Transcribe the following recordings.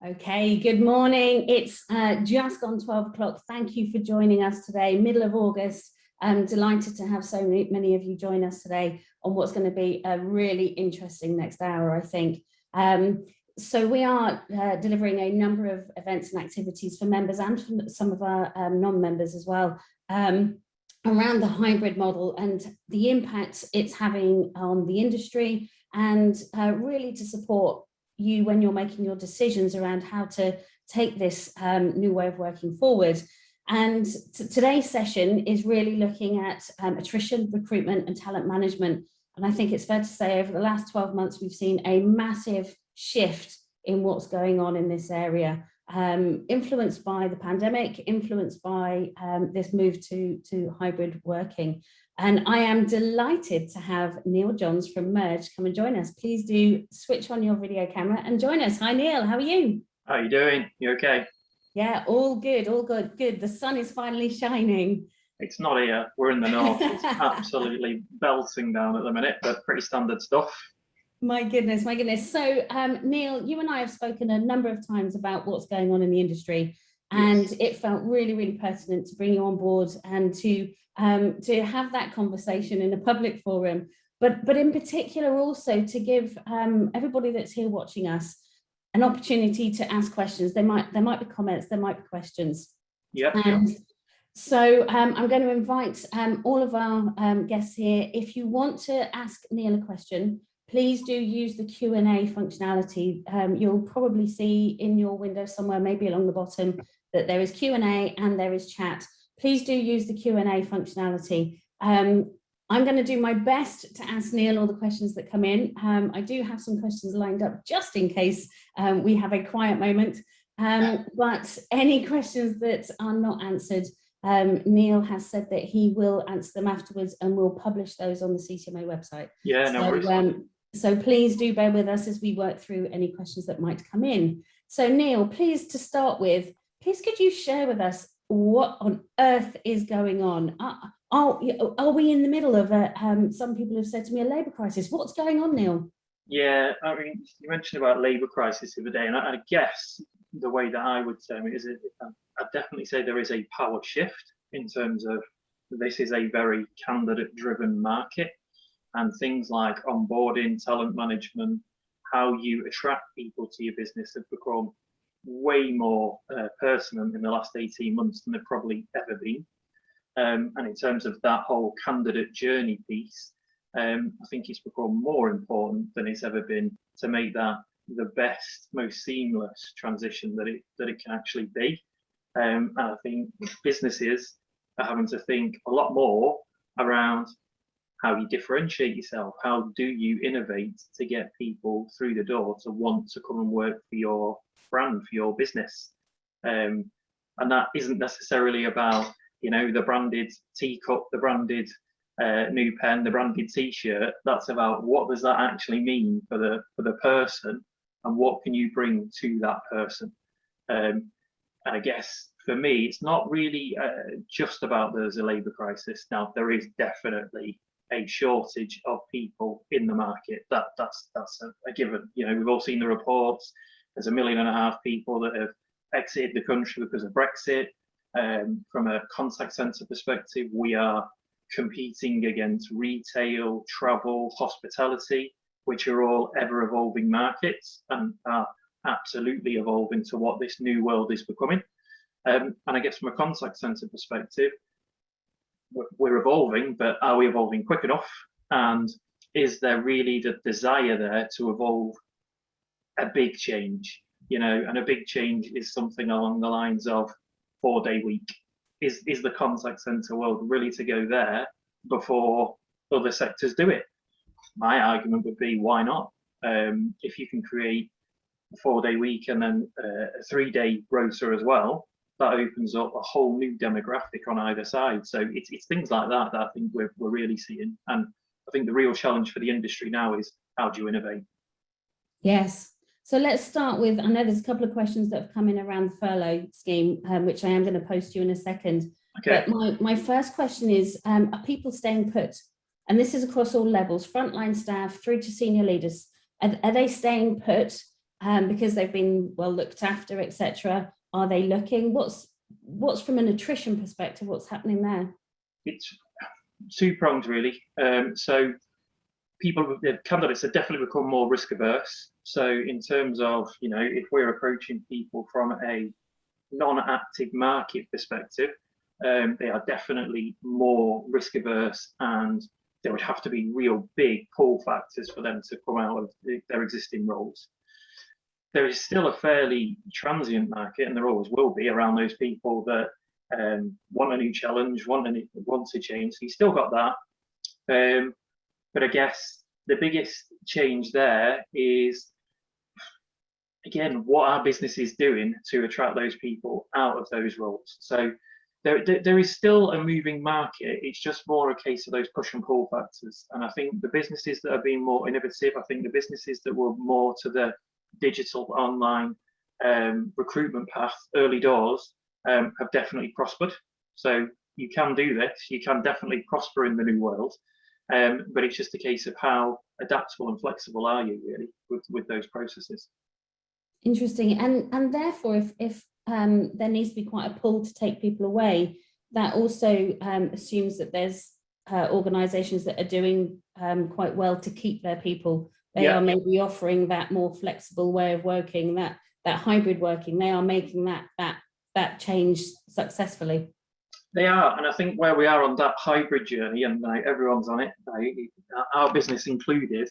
Okay, good morning. It's just gone 12 o'clock. Thank you for joining us today, middle of August. I'm delighted to have so many of you join us today on what's going to be a really interesting next hour, I think. So we are delivering a number of events and activities for members and for some of our non-members as well, around the hybrid model and the impact it's having on the industry, and really to support you when you're making your decisions around how to take this new way of working forward. And today's session is really looking at attrition, recruitment and talent management. And I think it's fair to say over the last 12 months, we've seen a massive shift in what's going on in this area, influenced by the pandemic, influenced by this move to hybrid working. And I am delighted to have Neil Johns from MERJE come and join us. Please do switch on your video camera and join us. Hi, Neil. How are you? How are you doing? You okay? Yeah, all good, all good. Good. The sun is finally shining. It's not here. We're in the north. It's absolutely belting down at the minute, but pretty standard stuff. My goodness, my goodness. So, Neil, you and I have spoken a number of times about what's going on in the industry, and yes, it felt really, really pertinent to bring you on board and to have that conversation in a public forum, but in particular also to give everybody that's here watching us an opportunity to ask questions. There might be comments, there might be questions. Yeah. And so I'm going to invite all of our guests here. If you want to ask Neil a question, please do use the Q&A functionality. You'll probably see in your window somewhere, maybe along the bottom, that there is Q&A and there is chat. Please do use the Q&A functionality. I'm going to do my best to ask Neil all the questions that come in. I do have some questions lined up just in case we have a quiet moment. But any questions that are not answered, Neil has said that he will answer them afterwards and we'll publish those on the CCMA website. Yeah, no worries. So please do bear with us as we work through any questions that might come in. So Neil, please, to start with, please could you share with us what on earth is going on? Are we in the middle of some people have said to me, a labour crisis? What's going on, Neil? Yeah, I mean, you mentioned about labour crisis the other day, and I guess the way that I would term it is, I'd definitely say there is a power shift in terms of this is a very candidate-driven market, and things like onboarding, talent management, how you attract people to your business have become way more pertinent in the last 18 months than they've probably ever been. And in terms of that whole candidate journey piece, I think it's become more important than it's ever been to make that the best, most seamless transition that it can actually be. And I think businesses are having to think a lot more around how you differentiate yourself, how do you innovate to get people through the door to want to come and work for your brand, for your business. And that isn't necessarily about, you know, the branded teacup, the branded new pen, the branded t-shirt. That's about what does that actually mean for the person, and what can you bring to that person. And I guess for me, it's not really just about there's a labour crisis. Now, there is definitely a shortage of people in the market. That's a given. You know, we've all seen the reports. There's 1.5 million people that have exited the country because of Brexit. From a contact centre perspective, we are competing against retail, travel, hospitality, which are all ever evolving markets and are absolutely evolving to what this new world is becoming. And I guess from a contact centre perspective, we're evolving, but are we evolving quick enough? And is there really the desire there to evolve a big change? You know, and a big change is something along the lines of 4-day week. Is the contact center world really to go there before other sectors do it? My argument would be, why not? If you can create a 4-day week and then a 3-day rota as well, that opens up a whole new demographic on either side. So it's things like that I think we're really seeing. And I think the real challenge for the industry now is, how do you innovate? Yes. So let's start with, I know there's a couple of questions that have come in around the furlough scheme, which I am going to post to you in a second. Okay. But my first question is, are people staying put? And this is across all levels, frontline staff through to senior leaders. Are they staying put? because they've been well looked after, etc.? Are they looking? What's from an attrition perspective, what's happening there? It's two-pronged really. So candidates have definitely become more risk averse. So in terms of, if we're approaching people from a non-active market perspective, they are definitely more risk averse, and there would have to be real big pull factors for them to come out of their existing roles. There is still a fairly transient market, and there always will be, around those people that want a new challenge, want to change. So you still got that. But I guess the biggest change there is, again, what our business is doing to attract those people out of those roles. So there is still a moving market. It's just more a case of those push and pull factors. And I think the businesses that are being more innovative, I think the businesses that were more to the digital online recruitment path early doors have definitely prospered. So you can do this, you can definitely prosper in the new world. But it's just a case of how adaptable and flexible are you really with those processes. Interesting. And therefore, if there needs to be quite a pull to take people away, that also assumes that there's organisations that are doing quite well to keep their people. They are maybe offering that more flexible way of working, that hybrid working. They are making that change successfully. They are, and I think where we are on that hybrid journey, and everyone's on it, our business included,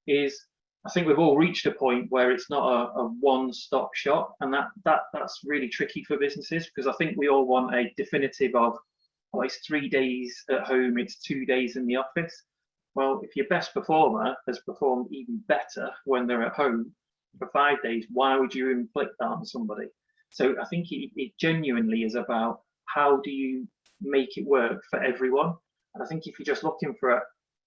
is I think we've all reached a point where it's not a one-stop shop, and that's really tricky for businesses, because I think we all want a definitive of, oh, it's 3 days at home, it's 2 days in the office. Well, if your best performer has performed even better when they're at home for 5 days, why would you inflict that on somebody? So I think it genuinely is about, how do you make it work for everyone? And I think if you're just looking for a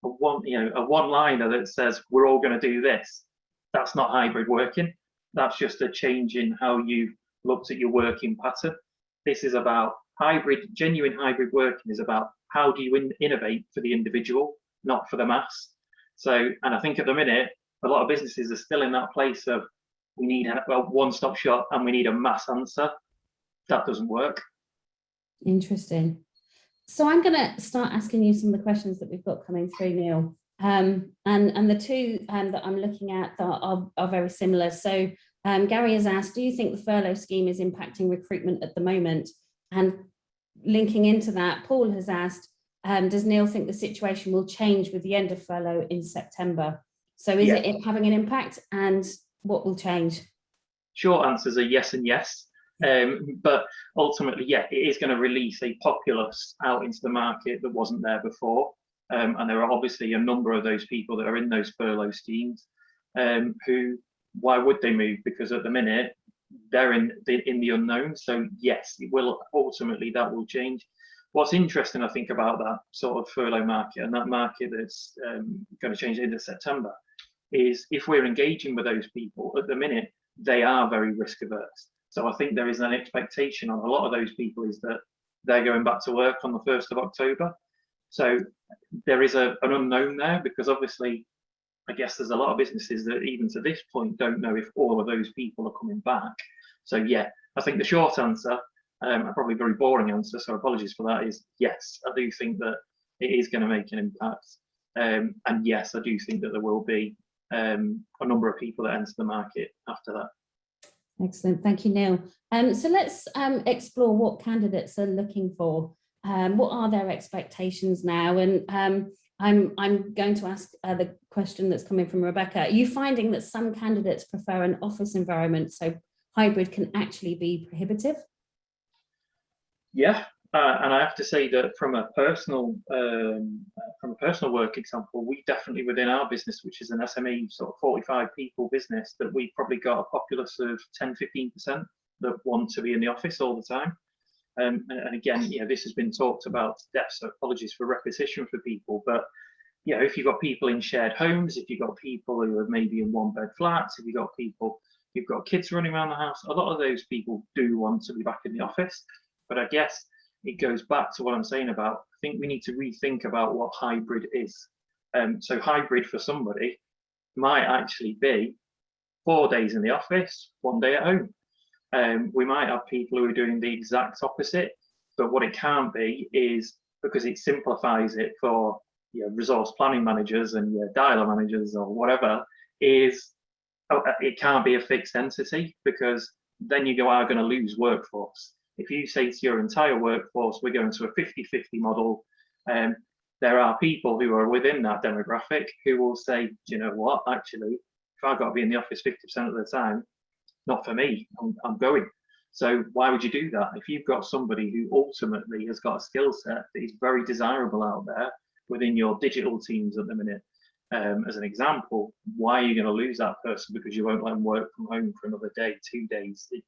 one-liner that says we're all going to do this, that's not hybrid working. That's just a change in how you looked at your working pattern. This is about genuine hybrid working is about how do you innovate for the individual, not for the mass. So, and I think at the minute, a lot of businesses are still in that place of, we need a one-stop shop and we need a mass answer. That doesn't work. Interesting. So I'm going to start asking you some of the questions that we've got coming through, Neil. And the two that I'm looking at are very similar. So Gary has asked, do you think the furlough scheme is impacting recruitment at the moment? And linking into that, Paul has asked, does Neil think the situation will change with the end of furlough in September? So is it having an impact, and what will change? Short answers are yes and yes. But ultimately, it is going to release a populace out into the market that wasn't there before. And there are obviously a number of those people that are in those furlough schemes who, why would they move? Because at the minute, they're in the unknown. So yes, it will ultimately, that will change. What's interesting, I think, about that sort of furlough market, and that market that's going to change into September, is if we're engaging with those people, at the minute, they are very risk averse. So I think there is an expectation on a lot of those people is that they're going back to work on the 1st of October. So there is an unknown there, because obviously, I guess there's a lot of businesses that even to this point don't know if all of those people are coming back. So I think the short answer, a probably very boring answer, so apologies for that, is yes, I do think that it is going to make an impact. And yes, I do think that there will be a number of people that enter the market after that. Excellent, thank you, Neil. So let's explore what candidates are looking for. What are their expectations now? And I'm going to ask the question that's coming from Rebecca. Are you finding that some candidates prefer an office environment, so hybrid can actually be prohibitive? Yeah, and I have to say that from a personal work example, we definitely within our business, which is an SME sort of 45 people business, that we've probably got a populace of 10-15% that want to be in the office all the time. And again, this has been talked about to death, so apologies for repetition for people, but if you've got people in shared homes, if you've got people who are maybe in one-bed flats, if you've got kids running around the house, a lot of those people do want to be back in the office. But I guess it goes back to what I'm saying about, I think we need to rethink about what hybrid is. So hybrid for somebody might actually be 4 days in the office, 1 day at home. We might have people who are doing the exact opposite, but what it can't be is, because it simplifies it for your resource planning managers and your dialer managers or whatever, is it can't be a fixed entity, because then you are going to lose workforce. If you say to your entire workforce, we're going to a 50-50 model, there are people who are within that demographic who will say, do you know what, actually, if I've got to be in the office 50% of the time, not for me, I'm going. So why would you do that? If you've got somebody who ultimately has got a skill set that is very desirable out there within your digital teams at the minute, as an example, why are you going to lose that person because you won't let them work from home for another day, 2 days? It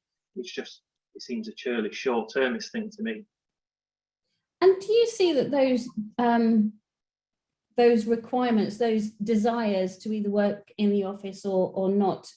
seems a purely short-termist thing to me. And do you see that those requirements, those desires to either work in the office or not,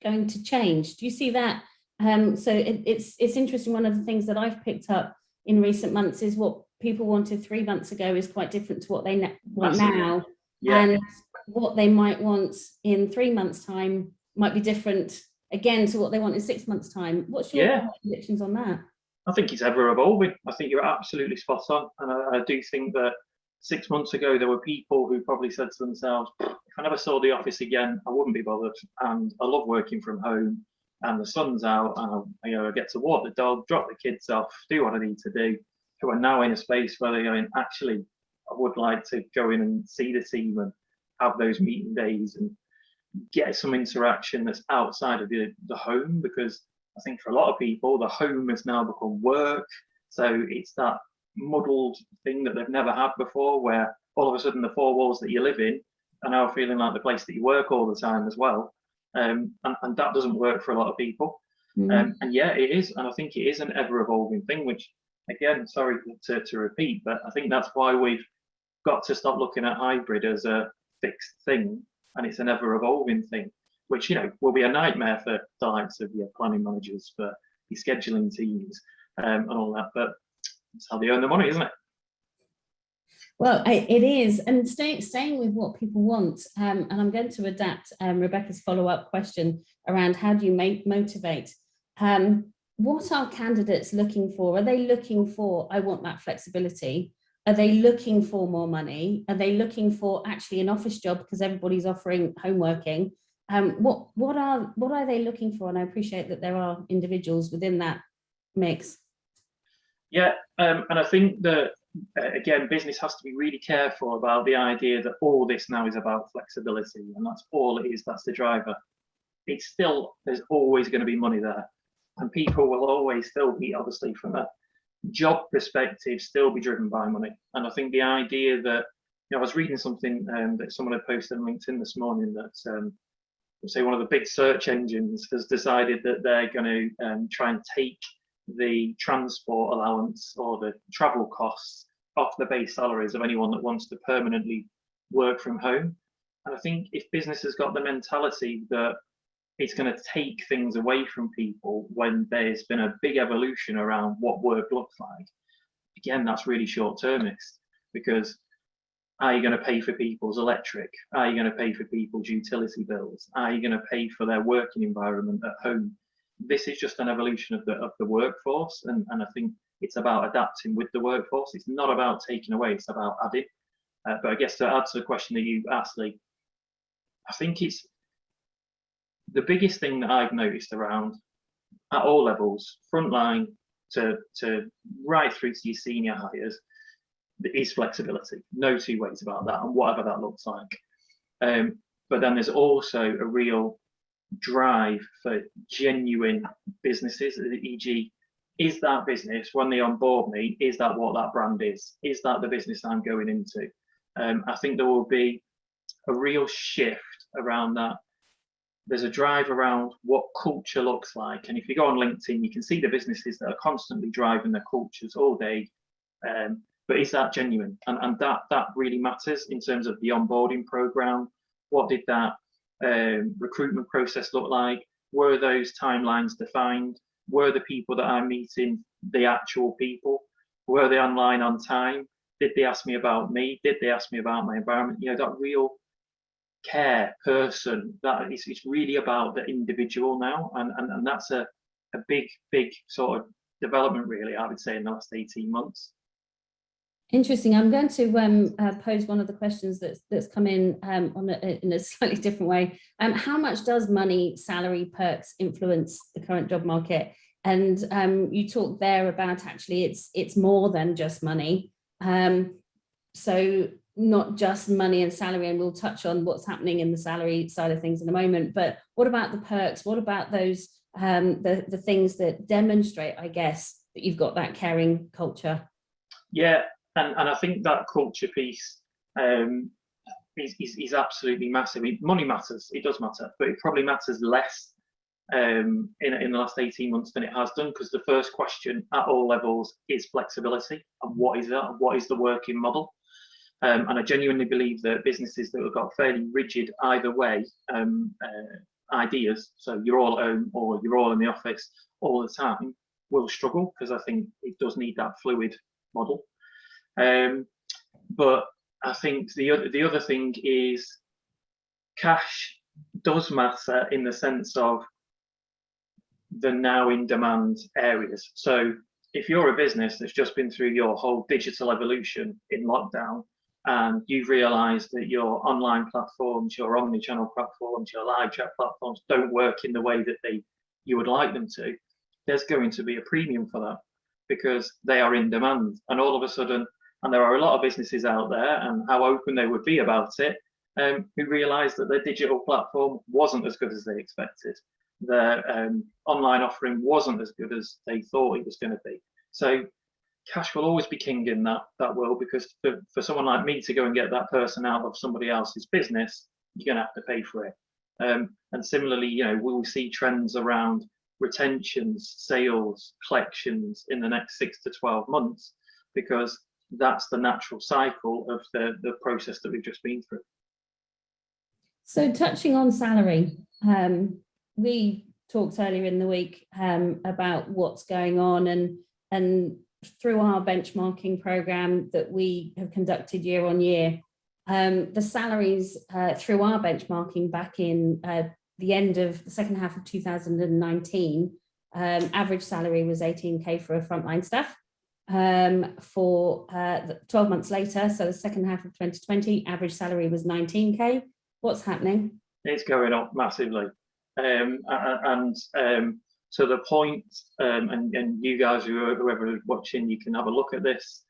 going to change? Do you see that? So it's interesting. One of the things that I've picked up in recent months is what people wanted 3 months ago is quite different to what they want now. Yeah. And what they might want in 3 months' time might be different again to what they want in 6 months' time. What's your predictions on that? I think it's ever evolving. I think you're absolutely spot on. And I do think that 6 months ago, there were people who probably said to themselves, if I never saw the office again, I wouldn't be bothered. And I love working from home, and the sun's out, and I get to walk the dog, drop the kids off, do what I need to do, who are now in a space where they're going, actually, I would like to go in and see the team and have those meeting days and get some interaction that's outside of the home, because I think for a lot of people, the home has now become work. So it's that muddled thing that they've never had before, where all of a sudden the four walls that you live in are now feeling like the place that you work all the time as well. And that doesn't work for a lot of people. And yeah, it is. And I think it is an ever evolving thing, which, again, sorry to repeat, but I think that's why we've got to stop looking at hybrid as a fixed thing, and it's an ever evolving thing, which, will be a nightmare for the likes of your planning managers, for your scheduling teams, and all that. But it's how they earn the money, isn't it? Well, it is. And staying with what people want, and I'm going to adapt Rebecca's follow-up question around how do you motivate. What are candidates looking for? Are they looking for, I want that flexibility? Are they looking for more money? Are they looking for actually an office job because everybody's offering home working? What are they looking for? And I appreciate that there are individuals within that mix. Yeah, and I think that, again, business has to be really careful about the idea that all this now is about flexibility, and that's all it is, that's the driver. It's still, there's always going to be money there, and people will always still be, obviously, from a job perspective, still be driven by money. And I think the idea that, I was reading something that someone had posted on LinkedIn this morning that, say one of the big search engines has decided that they're going to try and take the transport allowance or the travel costs off the base salaries of anyone that wants to permanently work from home. And I think if business has got the mentality that it's going to take things away from people when there's been a big evolution around what work looks like, again, that's really short-termist, because are you going to pay for people's electric? Are you going to pay for people's utility bills? Are you going to pay for their working environment at home? This is just an evolution of the workforce, and I think it's about adapting with the workforce. It's not about taking away, it's about adding. But I guess to add to the question that you asked, Lee, I think it's the biggest thing that I've noticed around at all levels, frontline to right through to your senior hires, is flexibility. No two ways about that, and whatever that looks like. But then there's also a real drive for genuine businesses, e.g., is that business, when they onboard me, is that what that brand is? Is that the business I'm going into? I think there will be a real shift around that. There's a drive around what culture looks like. And if you go on LinkedIn, you can see the businesses that are constantly driving their cultures all day. But is that genuine? And that really matters in terms of the onboarding program. What did that recruitment process look like? Were those timelines defined? Were the people that I'm meeting the actual people? Were they online on time? Did they ask me about me? Did they ask me about my environment? That real care person. That it's really about the individual now, and that's a big sort of development, really, I would say, in the last 18 months. Interesting. I'm going to pose one of the questions that's come in in a slightly different way. How much does money, salary, perks influence the current job market? And you talked there about actually it's more than just money. So not just money and salary, and we'll touch on what's happening in the salary side of things in a moment. But what about the perks? What about those the things that demonstrate, I guess, that you've got that caring culture? Yeah. And I think that culture piece is absolutely massive. Money matters, it does matter, but it probably matters less in the last 18 months than it has done, because the first question at all levels is flexibility, and what is that? What is the working model? And I genuinely believe that businesses that have got fairly rigid either way ideas, so you're all at home or you're all in the office all the time, will struggle, because I think it does need that fluid model. But I think the other thing is cash does matter in the sense of the now in demand areas. So if you're a business that's just been through your whole digital evolution in lockdown, and you've realised that your online platforms, your omni-channel platforms, your live chat platforms don't work in the way that you would like them to, there's going to be a premium for that, because they are in demand. And all of a sudden, and there are a lot of businesses out there, and how open they would be about it, who realised that their digital platform wasn't as good as they expected. Their online offering wasn't as good as they thought it was going to be. So cash will always be king in that world, because for someone like me to go and get that person out of somebody else's business, you're going to have to pay for it. And similarly, we'll see trends around retentions, sales, collections in the next 6 to 12 months, because that's the natural cycle of the process that we've just been through. So touching on salary, we talked earlier in the week about what's going on, and through our benchmarking program that we have conducted year on year, the salaries through our benchmarking back in the end of the second half of 2019, average salary was 18k for a frontline staff. For 12 months later, so the second half of 2020, average salary was 19k. What's happening? It's going up massively. And to the point, and you guys, whoever is watching, you can have a look at this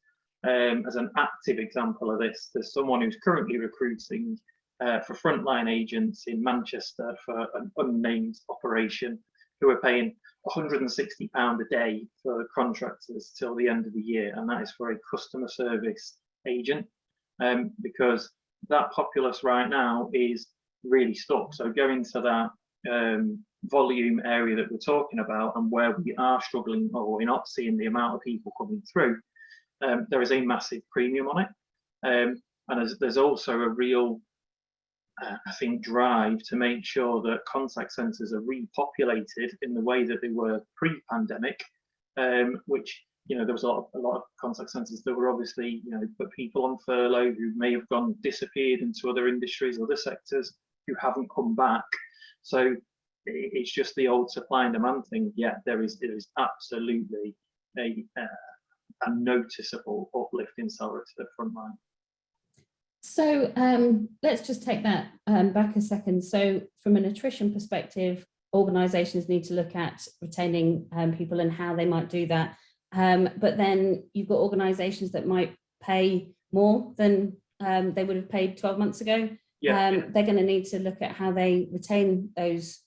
as an active example of this. There's someone who's currently recruiting for frontline agents in Manchester for an unnamed operation, who are paying £160 a day for contractors till the end of the year, and that is for a customer service agent, because that populace right now is really stuck. So going to that volume area that we're talking about, and where we are struggling, or we're not seeing the amount of people coming through, there is a massive premium on it, and there's also a real I think drive to make sure that contact centres are repopulated in the way that they were pre-pandemic, which there was a lot of contact centres that were obviously put people on furlough who may have disappeared into other industries, other sectors, who haven't come back. So it's just the old supply and demand thing. Yeah, there is absolutely a noticeable uplift in salary to the front line. So let's just take that back a second. So from an attrition perspective, organisations need to look at retaining people and how they might do that. But then you've got organisations that might pay more than they would have paid 12 months ago. Yeah. They're going to need to look at how they retain those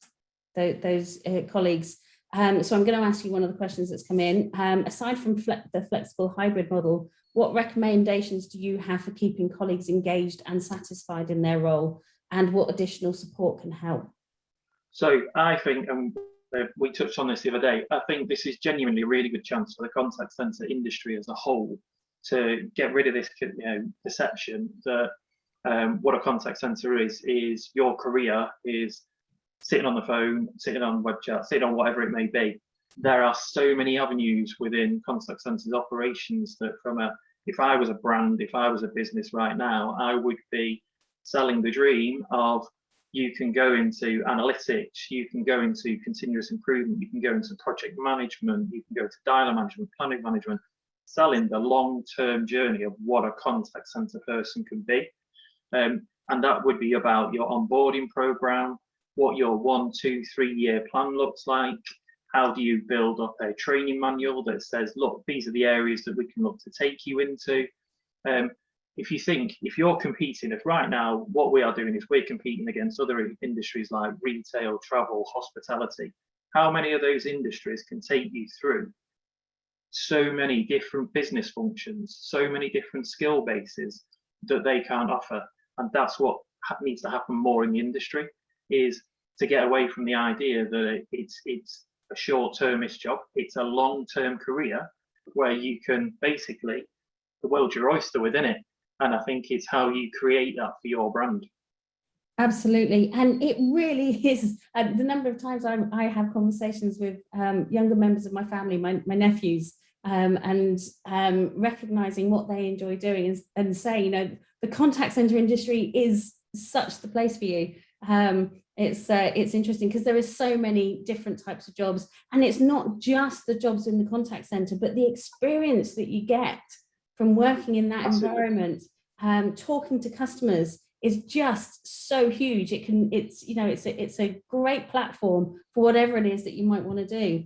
colleagues. So I'm going to ask you one of the questions that's come in. Aside from the flexible hybrid model, what recommendations do you have for keeping colleagues engaged and satisfied in their role, and what additional support can help? So I think, and we touched on this the other day, I think this is genuinely a really good chance for the contact centre industry as a whole to get rid of this perception that what a contact centre is your career is sitting on the phone, sitting on web chat, sitting on whatever it may be. There are so many avenues within contact centres operations that if I was a brand, if I was a business right now, I would be selling the dream of you can go into analytics, you can go into continuous improvement, you can go into project management, you can go to dialer management, planning management, selling the long-term journey of what a contact center person can be. And that would be about your onboarding program, what your 1, 2, 3 year plan looks like. How do you build up a training manual that says, look, these are the areas that we can look to take you into. If you're competing, if right now what we are doing is we're competing against other industries like retail, travel, hospitality, how many of those industries can take you through so many different business functions, so many different skill bases that they can't offer? And that's what needs to happen more in the industry, is to get away from the idea that it's a short-termist job. It's a long-term career where you can basically, the world's your oyster within it. And I think it's how you create that for your brand. Absolutely. And it really is, the number of times I have conversations with younger members of my family, my nephews, and recognizing what they enjoy doing and say, you know, the contact center industry is such the place for you. It's interesting because there is so many different types of jobs, and it's not just the jobs in the contact center, but the experience that you get from working in that environment, talking to customers is just so huge. It's a great platform for whatever it is that you might want to do.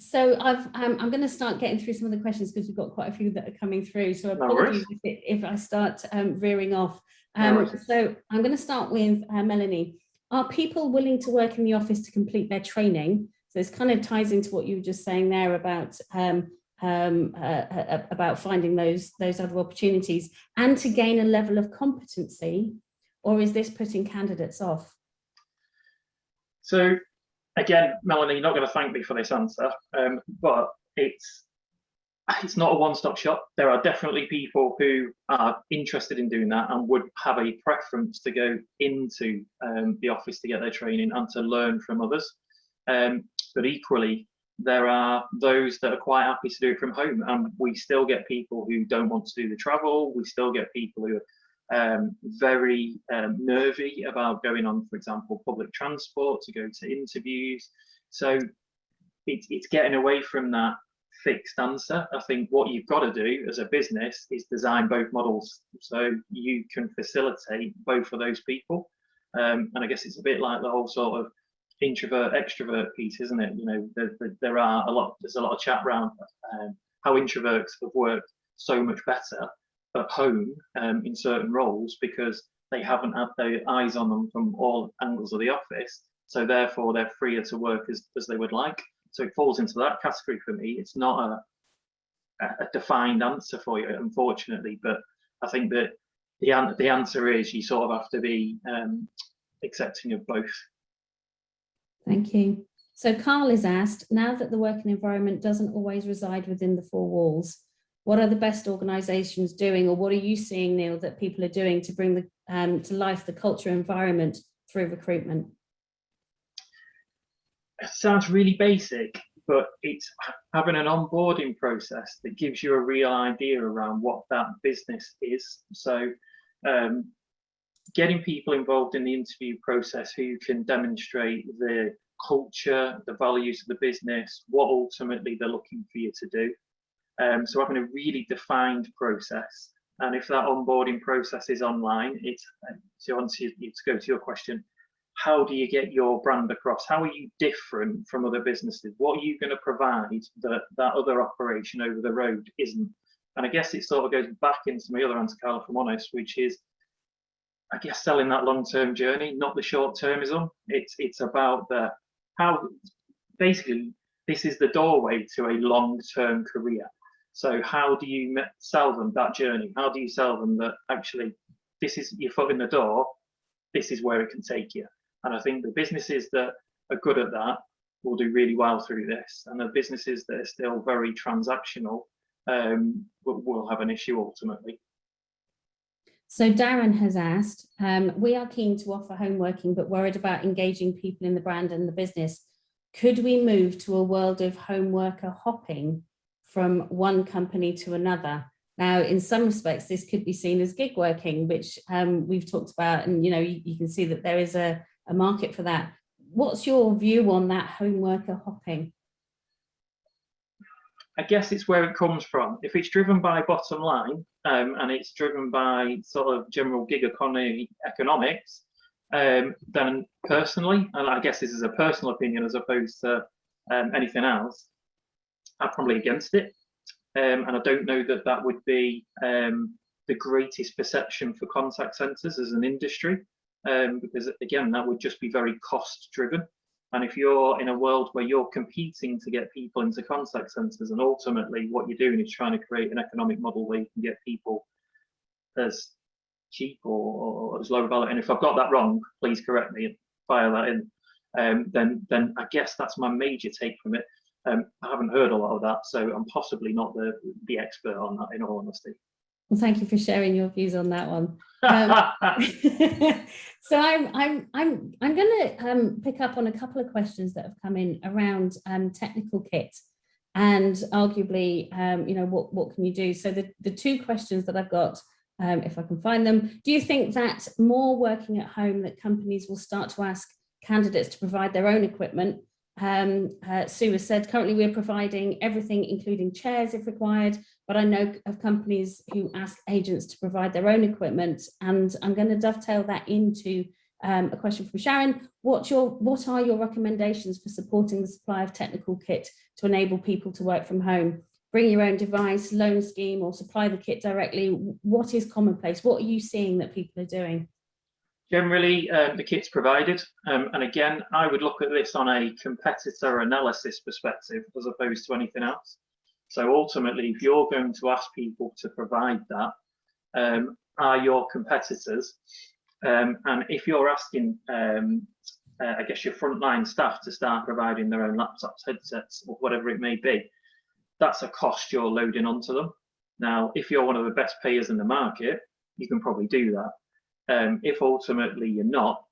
So I'm going to start getting through some of the questions because we've got quite a few that are coming through. So apologies if I start veering off. So I'm going to start with Melanie. Are people willing to work in the office to complete their training? So this kind of ties into what you were just saying there about finding those other opportunities and to gain a level of competency, or is this putting candidates off? So again, Melanie, you're not going to thank me for this answer, but it's not a one-stop shop. There are definitely people who are interested in doing that and would have a preference to go into the office to get their training and to learn from others. But equally, there are those that are quite happy to do it from home, and we still get people who don't want to do the travel. We still get people who are very nervy about going on, for example, public transport to go to interviews. So it's getting away from that fixed answer. I think what you've got to do as a business is design both models so you can facilitate both of those people. And I guess it's a bit like the whole sort of introvert extrovert piece, isn't it? You know, there's a lot of chat around how introverts have worked so much better at home in certain roles because they haven't had their eyes on them from all angles of the office, so therefore they're freer to work as they would like. So it falls into that category for me. It's not a defined answer for you, unfortunately, but I think that the answer is you sort of have to be accepting of both. Thank you. So Carl is asked, now that the working environment doesn't always reside within the four walls, what are the best organisations doing, or what are you seeing, Neil, that people are doing to bring to life the culture environment through recruitment? It sounds really basic, but it's having an onboarding process that gives you a real idea around what that business is. So getting people involved in the interview process who can demonstrate the culture, the values of the business, what ultimately they're looking for you to do. So having a really defined process. And if that onboarding process is online, it's to go to your question, how do you get your brand across? How are you different from other businesses? What are you going to provide that other operation over the road isn't? And I guess it sort of goes back into my other answer, Carl, if I'm honest, which is, I guess, selling that long-term journey, not the short-termism. It's about how basically this is the doorway to a long-term career. So how do you sell them that journey? How do you sell them that actually this is your foot in the door, this is where it can take you? And I think the businesses that are good at that will do really well through this. And the businesses that are still very transactional will have an issue ultimately. So Darren has asked, we are keen to offer home working, but worried about engaging people in the brand and the business. Could we move to a world of home worker hopping from one company to another? Now, in some respects, this could be seen as gig working, which we've talked about, and you can see that there is a market for that. What's your view on that home worker hopping? I guess it's where it comes from. If it's driven by bottom line and it's driven by sort of general gig economy economics, then personally, and I guess this is a personal opinion as opposed to anything else, I'm probably against it. And I don't know that that would be the greatest perception for contact centres as an industry, because again, that would just be very cost driven. And if you're in a world where you're competing to get people into contact centres, and ultimately what you're doing is trying to create an economic model where you can get people as cheap or as low value, and if I've got that wrong, please correct me and fire that in, then I guess that's my major take from it. I haven't heard a lot of that, so I'm possibly not the expert on that, in all honesty. Well, thank you for sharing your views on that one. So I'm going to pick up on a couple of questions that have come in around technical kit, and arguably, what can you do? So the two questions that I've got, if I can find them, do you think that more working at home, that companies will start to ask candidates to provide their own equipment? Sue has said, currently we're providing everything, including chairs if required, but I know of companies who ask agents to provide their own equipment. And I'm going to dovetail that into a question from Sharon. What are your recommendations for supporting the supply of technical kit to enable people to work from home? Bring your own device, loan scheme, or supply the kit directly? What is commonplace? What are you seeing that people are doing? Generally, the kit's provided. And again, I would look at this on a competitor analysis perspective as opposed to anything else. So ultimately, if you're going to ask people to provide that, are your competitors, and if you're asking, I guess, your frontline staff to start providing their own laptops, headsets, or whatever it may be, that's a cost you're loading onto them. Now, if you're one of the best payers in the market, you can probably do that. If ultimately you're not,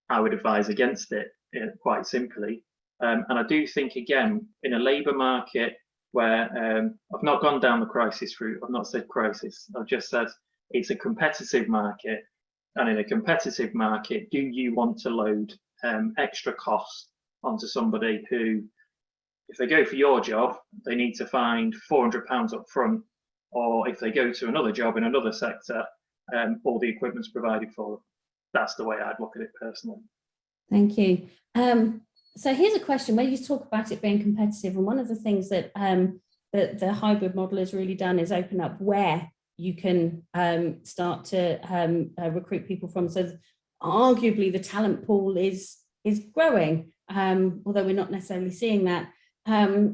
I would advise against it, quite simply. And I do think, again, in a labour market where I've not gone down the crisis route, I've not said crisis, I've just said it's a competitive market. And in a competitive market, do you want to load extra costs onto somebody who, if they go for your job, they need to find £400 up front, or if they go to another job in another sector, all the equipment's provided for them. That's the way I'd look at it personally. Thank you. So here's a question where you talk about it being competitive, and one of the things that the hybrid model has really done is open up where you can start to recruit people from. So arguably the talent pool is growing, although we're not necessarily seeing that.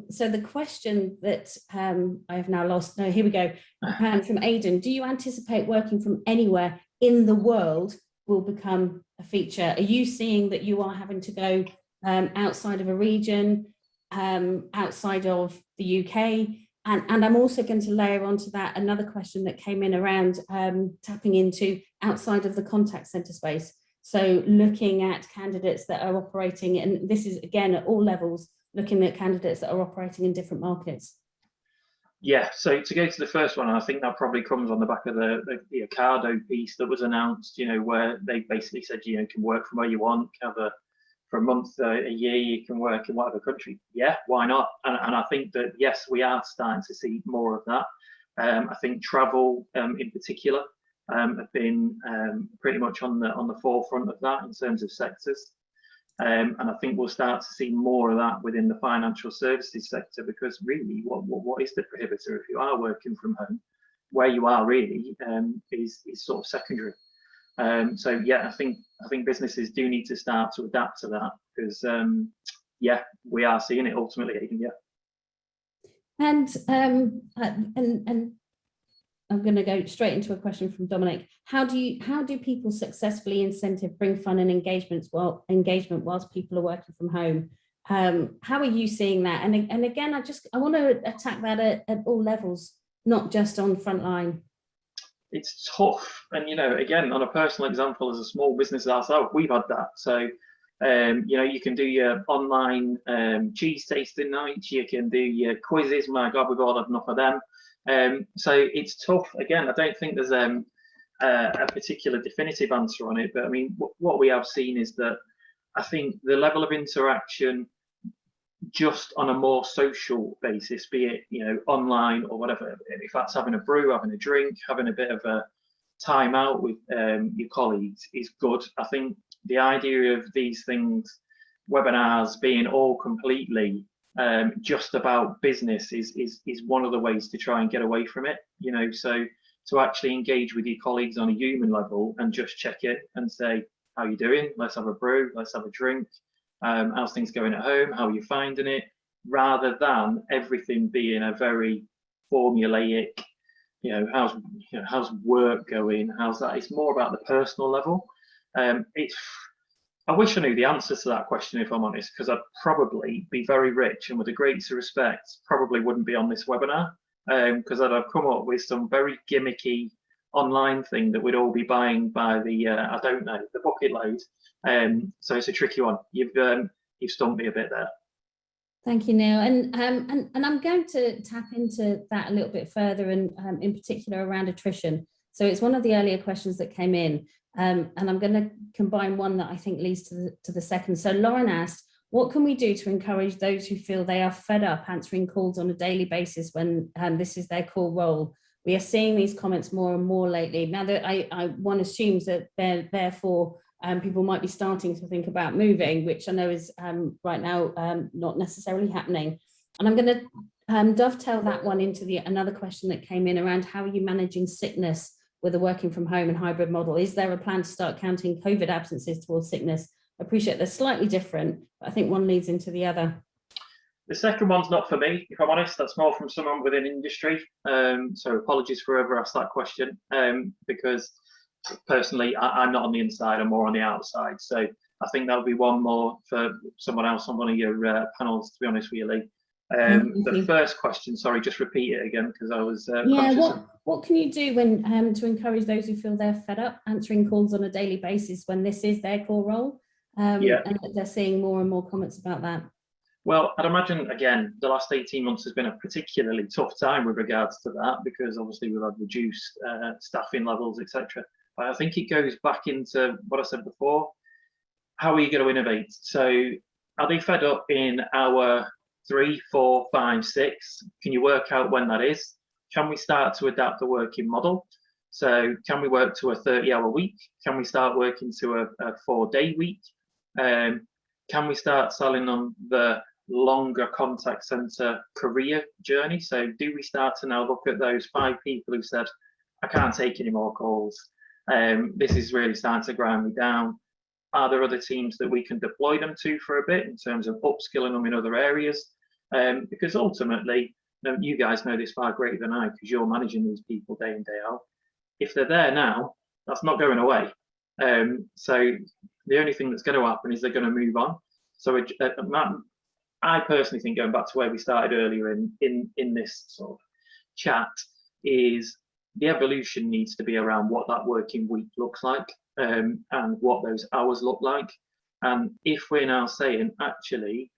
So the question that I have now lost, no, here we go, from Aidan: do you anticipate working from anywhere in the world will become a feature? Are you seeing that you are having to go outside of a region, outside of the UK? And I'm also going to layer onto that another question that came in around tapping into outside of the contact centre space. So looking at candidates that are operating, and this is again at all levels, looking at candidates that are operating in different markets. Yeah, so to go to the first one, I think that probably comes on the back of the Ocado piece that was announced, where they basically said, you can work from where you want, for a month, a year, you can work in whatever country. Yeah, why not? And I think that, yes, we are starting to see more of that. I think travel in particular have been pretty much on the forefront of that in terms of sectors. And I think we'll start to see more of that within the financial services sector, because really, what is the prohibitor if you are working from home? Where you are really is sort of secondary. So yeah, I think businesses do need to start to adapt to that, because yeah, we are seeing it ultimately. Yeah. And I'm going to go straight into a question from Dominic. How do people successfully incentive, bring fun and engagement whilst people are working from home? How are you seeing that? And again, I want to attack that at all levels, not just on frontline. It's tough, and again, on a personal example, as a small business ourselves, we've had that. So you can do your online cheese tasting nights, you can do your quizzes. My God, we've all had enough of them. So it's tough. Again, I don't think there's a particular definitive answer on it, but I mean, what we have seen is that I think the level of interaction just on a more social basis, be it, you know, online or whatever, if that's having a brew, having a drink, having a bit of a time out with your colleagues, is good. I think the idea of these things, webinars being all completely just about business is one of the ways to try and get away from it, you know. So to actually engage with your colleagues on a human level and just check it and say, how you doing? Let's have a brew, let's have a drink. How's things going at home? How are you finding it? Rather than everything being a very formulaic, you know, how's work going? How's that? It's more about the personal level. I wish I knew the answer to that question, if I'm honest, because I'd probably be very rich and with the greatest respect, probably wouldn't be on this webinar, because I'd have come up with some very gimmicky online thing that we'd all be buying by the, I don't know, the bucket load. So it's a tricky one. You've stumped me a bit there. Thank you, Neil. And I'm going to tap into that a little bit further, and in particular around attrition. So it's one of the earlier questions that came in, and I'm going to combine one that I think leads to the second. So Lauren asked, what can we do to encourage those who feel they are fed up answering calls on a daily basis when this is their core role? We are seeing these comments more and more lately. Now that one assumes that therefore people might be starting to think about moving, which I know is right now not necessarily happening. And I'm going to dovetail that one into another question that came in around how are you managing sickness with a working from home and hybrid model? Is there a plan to start counting COVID absences towards sickness? I appreciate they're slightly different, but I think one leads into the other. The second one's not for me, if I'm honest. That's more from someone within industry. So apologies for whoever asked that question, because personally, I'm not on the inside, I'm more on the outside. So I think that would be one more for someone else on one of your panels, to be honest with you, Lee. The first question, sorry, just repeat it again, because I was what can you do when to encourage those who feel they're fed up answering calls on a daily basis when this is their core role? And they're seeing more and more comments about that. Well, I'd imagine, again, the last 18 months has been a particularly tough time with regards to that, because obviously we've had reduced staffing levels, etc. But I think it goes back into what I said before. How are you going to innovate? So are they fed up in hour 3, 4, 5, 6? Can you work out when that is? Can we start to adapt the working model? So can we work to a 30-hour week? Can we start working to a 4-day week? Can we start selling on the longer contact center career journey? So do we start to now look at those 5 people who said, I can't take any more calls. This is really starting to grind me down. Are there other teams that we can deploy them to for a bit in terms of upskilling them in other areas? Because ultimately, you guys know this far greater than I, because you're managing these people day in, day out. If they're there now, that's not going away. So the only thing that's going to happen is they're going to move on. So I personally think, going back to where we started earlier in this sort of chat, is the evolution needs to be around what that working week looks like, and what those hours look like. And if we're now saying, actually,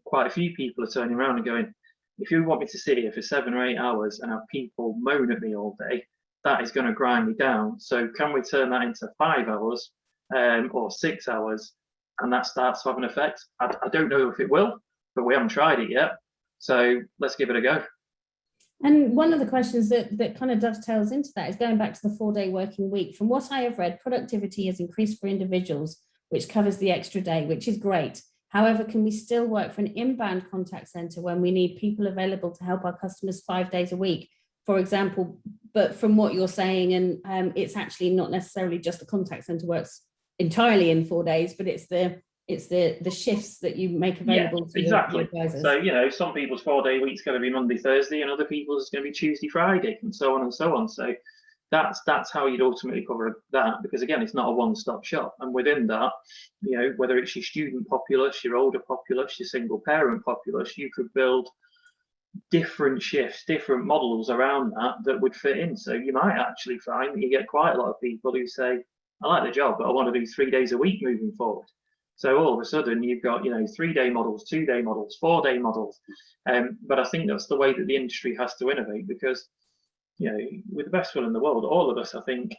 quite a few people are turning around and going, if you want me to sit here for 7 or 8 hours and have people moan at me all day, that is going to grind me down. So can we turn that into 5 hours or 6 hours, and that starts to have an effect? I don't know if it will, but we haven't tried it yet. So let's give it a go. And one of the questions that kind of dovetails into that is going back to the 4-day working week. From what I have read, productivity has increased for individuals, which covers the extra day, which is great. However, can we still work for an inbound contact center when we need people available to help our customers 5 days a week, for example? But from what you're saying, and it's actually not necessarily just the contact center works entirely in 4 days, but it's the shifts that you make available to exactly. your advisors. So, you know, some people's 4-day week's going to be Monday, Thursday, and other people's going to be Tuesday, Friday, and so on and so on. So that's how you'd ultimately cover that, because again, it's not a one-stop shop. And within that, you know, whether it's your student populace, your older populace, your single parent populace, you could build different shifts, different models around that would fit in. So you might actually find that you get quite a lot of people who say, I like the job, but I want to do 3 days a week moving forward. So all of a sudden you've got, 3-day models, 2-day models, 4-day models. But I think that's the way that the industry has to innovate, because, with the best will in the world, all of us, I think,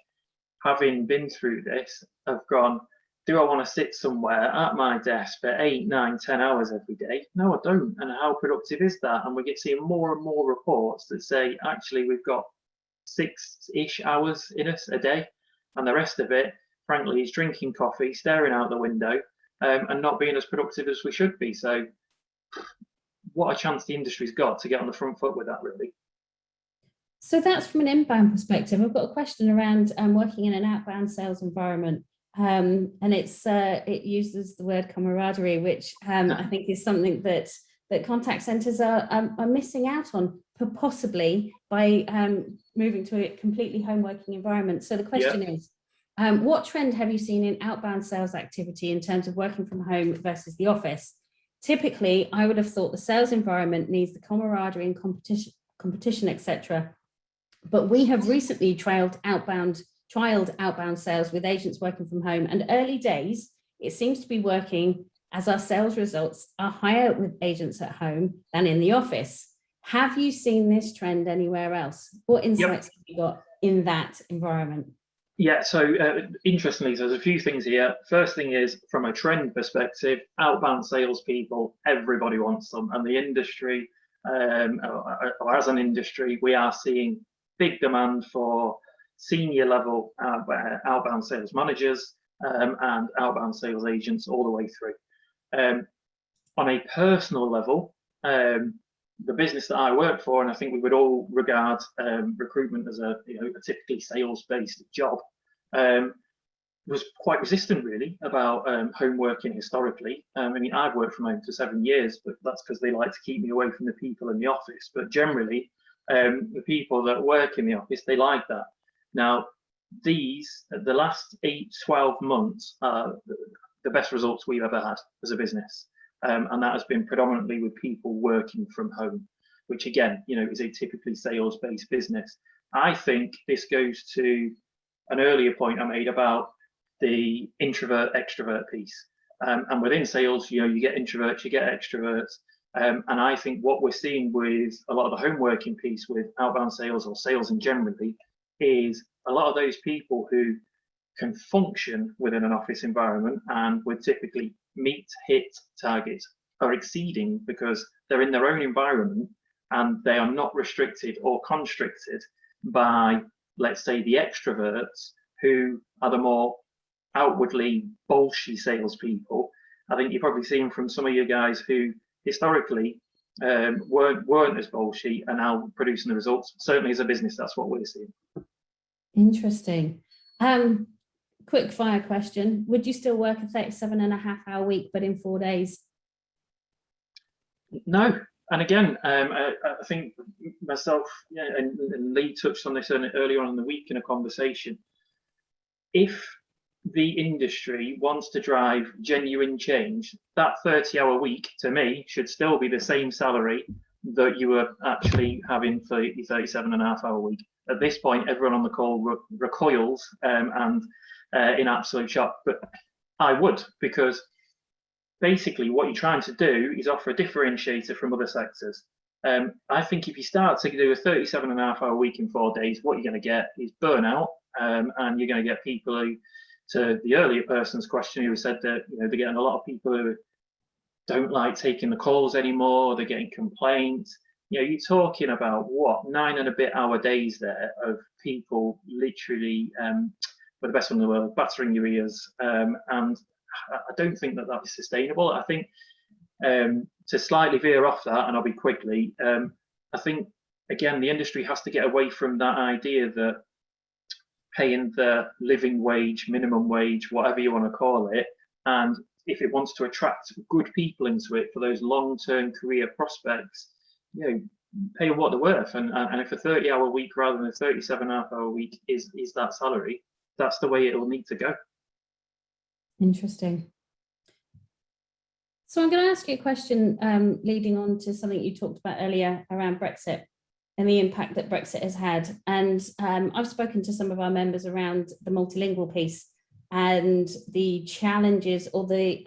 having been through this, have gone, do I want to sit somewhere at my desk for 8, 9, 10 hours every day? No, I don't. And how productive is that? And we get seeing more and more reports that say, actually, we've got 6-ish hours in us a day, and the rest of it, frankly, is drinking coffee, staring out the window, and not being as productive as we should be. So what a chance the industry's got to get on the front foot with that, really. So that's from an inbound perspective. I've got a question around working in an outbound sales environment. And it uses the word camaraderie, which I think is something that contact centres are missing out on, possibly by moving to a completely home working environment. So the question is, what trend have you seen in outbound sales activity in terms of working from home versus the office? Typically, I would have thought the sales environment needs the camaraderie and competition, etc. But we have recently trialed outbound sales with agents working from home, and early days, it seems to be working, as our sales results are higher with agents at home than in the office. Have you seen this trend anywhere else? What insights have you got in that environment? Yeah, so interestingly, there's a few things here. First thing is, from a trend perspective, outbound salespeople, everybody wants them. And the industry, or as an industry, we are seeing big demand for senior level outbound sales managers and outbound sales agents all the way through. On a personal level, the business that I work for, and I think we would all regard recruitment as a typically sales-based job, was quite resistant really about home working historically. I mean, I've worked from home for 7 years, but that's because they like to keep me away from the people in the office. But generally, the people that work in the office, they like that. Now, the last 8-12 months are the best results we've ever had as a business. And that has been predominantly with people working from home, which again, is a typically sales-based business. I think this goes to an earlier point I made about the introvert-extrovert piece. And within sales, you get introverts, you get extroverts. And I think what we're seeing with a lot of the home working piece with outbound sales or sales in generally is a lot of those people who can function within an office environment and would typically meet, hit targets are exceeding because they're in their own environment and they are not restricted or constricted by, let's say, the extroverts who are the more outwardly bolshy salespeople. I think you're probably seeing from some of you guys who historically weren't as bolshy and now producing the results. Certainly as a business, that's what we're seeing. Interesting. Quick fire question. Would you still work a 37.5-hour week, but in 4 days? No. And again, I think myself and Lee touched on this earlier on in the week in a conversation. If the industry wants to drive genuine change, that 30-hour week to me should still be the same salary that you were actually having for your 37.5-hour week. At this point, everyone on the call recoils and in absolute shock, but I would, because basically what you're trying to do is offer a differentiator from other sectors. I think if you start to do a 37.5-hour week in 4 days, what you're going to get is burnout, and you're going to get people who, to the earlier person's question, who said that they're getting a lot of people who don't like taking the calls anymore, they're getting complaints. You're talking about what, 9 and a bit hour days there of people literally, with the best one in the world, battering your ears, and I don't think that is sustainable. I think to slightly veer off that, and I'll be quickly, I think again the industry has to get away from that idea that paying the living wage, minimum wage, whatever you want to call it, and if it wants to attract good people into it for those long-term career prospects, pay what they're worth. And if a 30-hour week rather than a 37.5-hour week is that salary, that's the way it'll need to go. Interesting. So I'm going to ask you a question leading on to something you talked about earlier around Brexit and the impact that Brexit has had. And I've spoken to some of our members around the multilingual piece. and the challenges, or the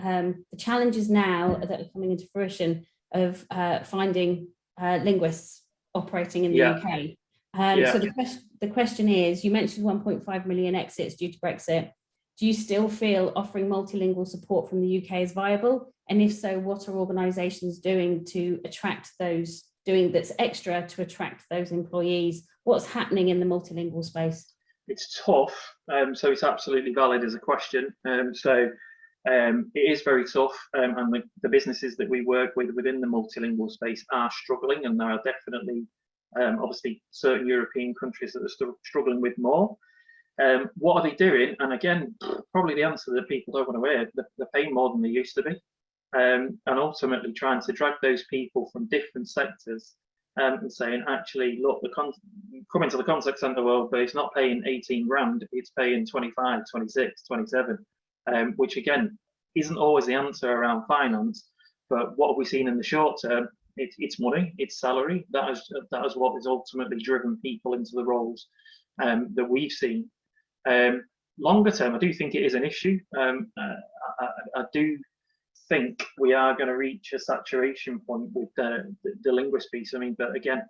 challenges now that are coming into fruition of finding linguists operating in the UK. So the question is, you mentioned 1.5 million exits due to Brexit. Do you still feel offering multilingual support from the UK is viable? And if so, what are organisations doing to attract those, doing that's extra to attract those employees? What's happening in the multilingual space? It's tough, so it's absolutely valid as a question. It is very tough, and the businesses that we work with within the multilingual space are struggling, and there are definitely obviously certain European countries that are still struggling with more. What are they doing? And again, probably the answer that people don't want to hear, they're paying more than they used to be, and ultimately trying to drag those people from different sectors and saying, actually, look, come into the contact centre world, but it's not paying 18 grand, it's paying 25, 26, 27, which again, isn't always the answer around finance. But what have we seen in the short term? It's money, it's salary. That is what has ultimately driven people into the roles that we've seen. Longer term, I do think it is an issue. I do think we are going to reach a saturation point with the linguist piece. I mean, but again,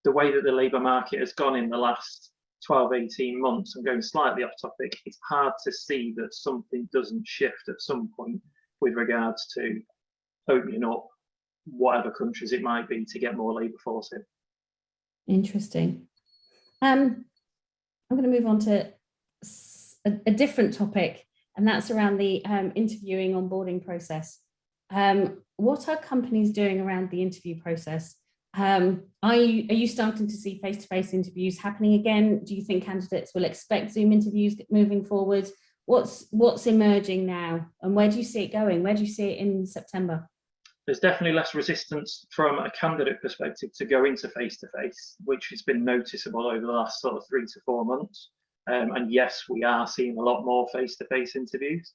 the way that the labour market has gone in the last 12, 18 months, I'm going slightly off topic, it's hard to see that something doesn't shift at some point with regards to opening up whatever countries it might be to get more labour force in. Interesting. I'm going to move on to a different topic, and that's around the interviewing onboarding process. What are companies doing around the interview process? Are you starting to see face-to-face interviews happening again? Do you think candidates will expect Zoom interviews moving forward? What's emerging now, and where do you see it going? Where do you see it in September? There's definitely less resistance from a candidate perspective to go into face-to-face, which has been noticeable over the last sort of 3 to 4 months. And yes, we are seeing a lot more face-to-face interviews.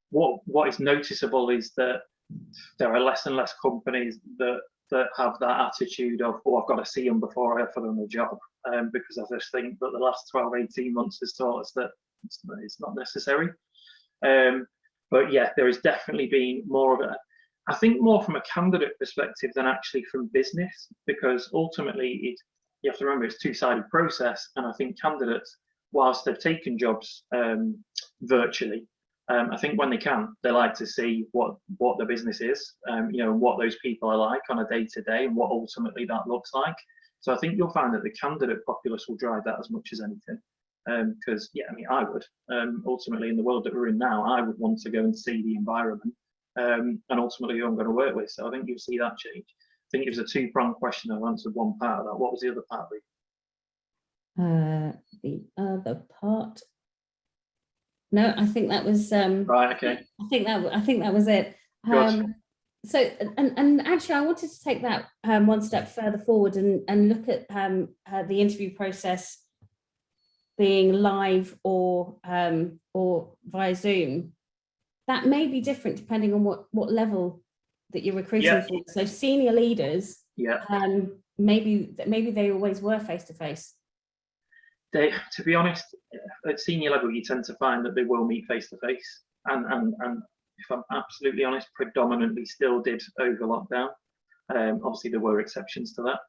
What is noticeable is that there are less and less companies that have that attitude of, oh, I've got to see them before I offer them a job, because I just think that the last 12, 18 months has taught us that it's not necessary. But yeah, there has definitely been more of a, I think more from a candidate perspective than actually from business, because ultimately you have to remember it's a two-sided process. And I think candidates, whilst they've taken jobs virtually, I think when they can, they like to see what the business is, what those people are like on a day-to-day and what ultimately that looks like. So I think you'll find that the candidate populace will drive that as much as anything. Because yeah, I mean, I would ultimately, in the world that we're in now, I would want to go and see the environment and ultimately who I'm going to work with. So I think you'll see that change. I think it was a two-pronged question. I've answered one part of that. What was the other part, Lee? The other part. No, I think that was right. Okay. I think that was it. So, and actually, I wanted to take that one step further forward and look at the interview process being live or via Zoom. That may be different depending on what level that you're recruiting for. So senior leaders, maybe they always were face to face. To be honest, at senior level, you tend to find that they will meet face to face, and if I'm absolutely honest, predominantly still did over lockdown. Obviously, there were exceptions to that,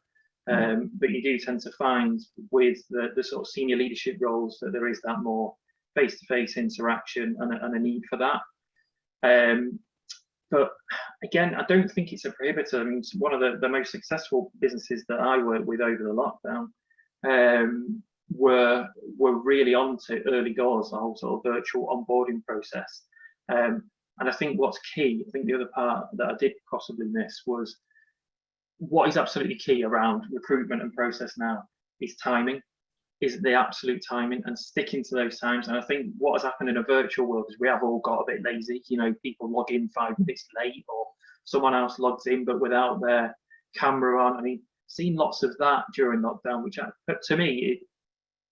but you do tend to find with the sort of senior leadership roles that there is that more face to face interaction and a need for that. But again, I don't think it's a prohibitor. I mean, one of the most successful businesses that I worked with over the lockdown were really onto early doors, the whole sort of virtual onboarding process. And I think what's key, I think the other part that I did possibly miss was what is absolutely key around recruitment and process now is timing. Is the absolute timing and sticking to those times. And I think what has happened in a virtual world is we have all got a bit lazy. People log in 5 minutes late, or someone else logs in but without their camera on. I mean, seen lots of that during lockdown, which to me it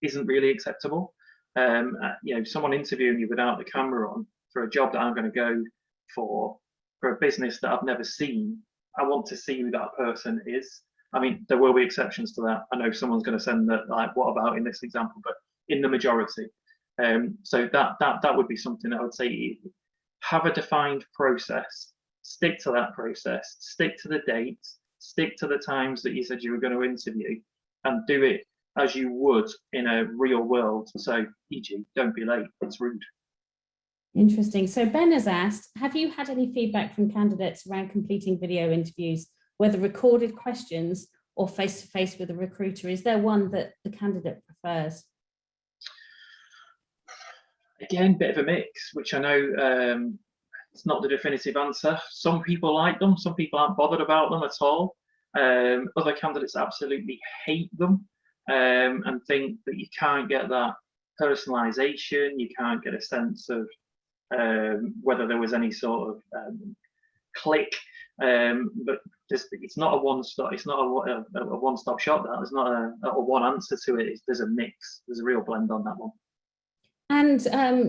isn't really acceptable. Someone interviewing you without the camera on for a job that I'm going to go for a business that I've never seen. I want to see who that person is. I mean, there will be exceptions to that. I know someone's going to send that, like, what about in this example? But in the majority, So that would be something that I would say, have a defined process, stick to that process, stick to the dates, stick to the times that you said you were going to interview, and do it as you would in a real world. So, e.g., don't be late, it's rude. Interesting. So Ben has asked, have you had any feedback from candidates around completing video interviews, whether recorded questions or face-to-face with a recruiter? Is there one that the candidate prefers? Again, bit of a mix, which I know it's not the definitive answer. Some people like them, some people aren't bothered about them at all. Other candidates absolutely hate them and think that you can't get that personalisation, you can't get a sense of whether there was any sort of click. But it's not a one-stop. It's not a one-stop shop. There's not a one answer to it. There's a mix. There's a real blend on that one. And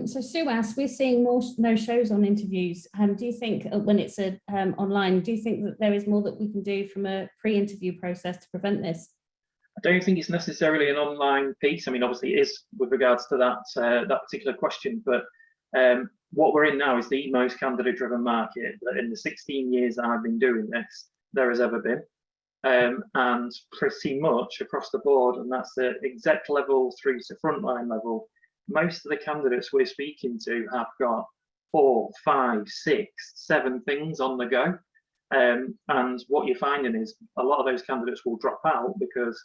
so Sue asks, we're seeing more no-shows on interviews. Do you think when it's online, do you think that there is more that we can do from a pre-interview process to prevent this? I don't think it's necessarily an online piece. I mean, obviously it is with regards to that particular question, but what we're in now is the most candidate-driven market that in the 16 years that I've been doing this, there has ever been. And pretty much across the board, and that's the exec level through to frontline level, most of the candidates we're speaking to have got 4, 5, 6, 7 things on the go. And what you're finding is a lot of those candidates will drop out because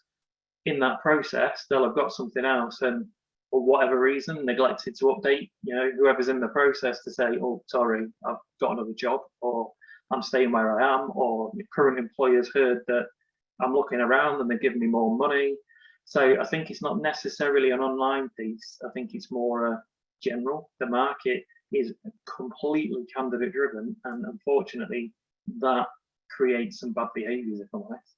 in that process, they'll have got something else and for whatever reason, neglected to update, whoever's in the process to say, oh, sorry, I've got another job, or I'm staying where I am, or the current employer's heard that I'm looking around and they're giving me more money. So I think it's not necessarily an online piece. I think it's more general. The market is completely candidate driven, and unfortunately, that creates some bad behaviours, if I'm honest.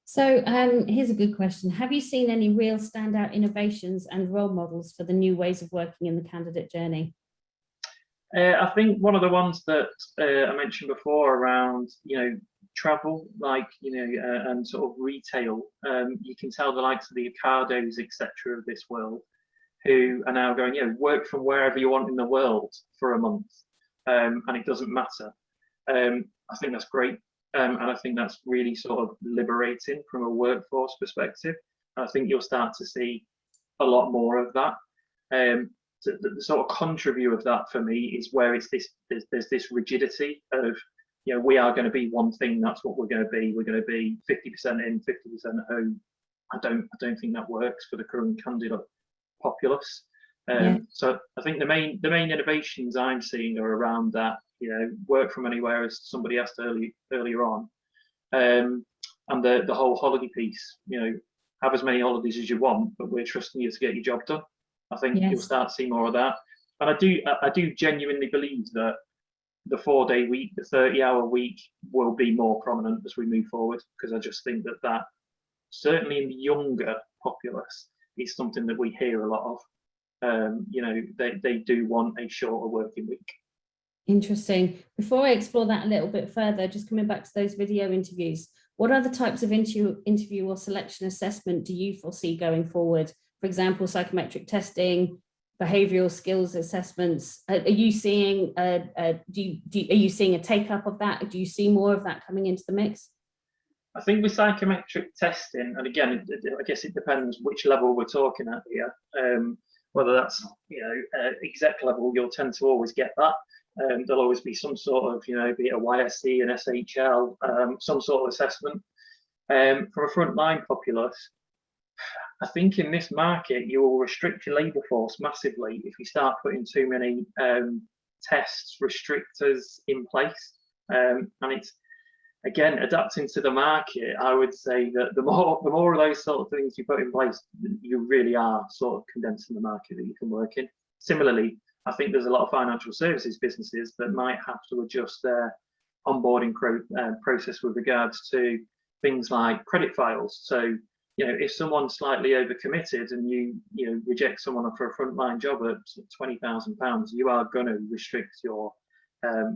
So here's a good question. Have you seen any real standout innovations and role models for the new ways of working in the candidate journey? I think one of the ones that I mentioned before around, travel, and sort of retail, you can tell the likes of the Ocados, etc. of this world, who are now going, work from wherever you want in the world for a month, and it doesn't matter. I think that's great. And I think that's really sort of liberating from a workforce perspective. And I think you'll start to see a lot more of that. The sort of contra view of that for me is where it's there's this rigidity of, we are going to be one thing. That's what we're going to be. We're going to be 50% in, 50% at home. I don't think that works for the current candidate populace. So I think the main innovations I'm seeing are around that. Work from anywhere, as somebody asked earlier on, and the whole holiday piece. Have as many holidays as you want, but we're trusting you to get your job done. I think you'll start to see more of that, and I do genuinely believe that the 4-day week, the 30-hour week, will be more prominent as we move forward, because I just think that certainly in the younger populace is something that we hear a lot of. They do want a shorter working week. Interesting. Before I explore that a little bit further, just coming back to those video interviews, what other types of interview or selection assessment do you foresee going forward? For example, psychometric testing, behavioural skills assessments. Are you seeing are you seeing a take up of that? Do you see more of that coming into the mix? I think with psychometric testing, and again, I guess it depends which level we're talking at here. Whether that's exec level, you'll tend to always get that. There'll always be some sort of, be it a YSC, an SHL, some sort of assessment. From a frontline populace, I think in this market, you will restrict your labour force massively if you start putting too many tests, restrictors in place. And it's, again, adapting to the market. I would say that the more of those sort of things you put in place, you really are sort of condensing the market that you can work in. Similarly, I think there's a lot of financial services businesses that might have to adjust their onboarding process with regards to things like credit files. So, if someone's slightly overcommitted and you reject someone for a frontline job at £20,000, you are going to restrict your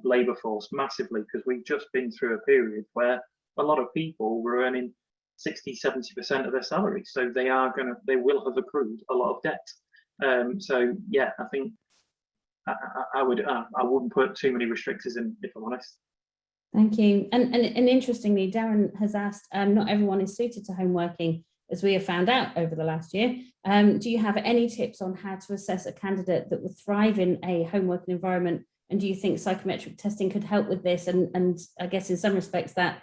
labour force massively, because we've just been through a period where a lot of people were earning 60-70% of their salary, so they will have accrued a lot of debt. So yeah, I think I wouldn't put too many restrictors in, if I'm honest. Thank you. And interestingly, Darren has asked, not everyone is suited to home working, as we have found out over the last year. Do you have any tips on how to assess a candidate that would thrive in a home working environment? And do you think psychometric testing could help with this? And I guess in some respects that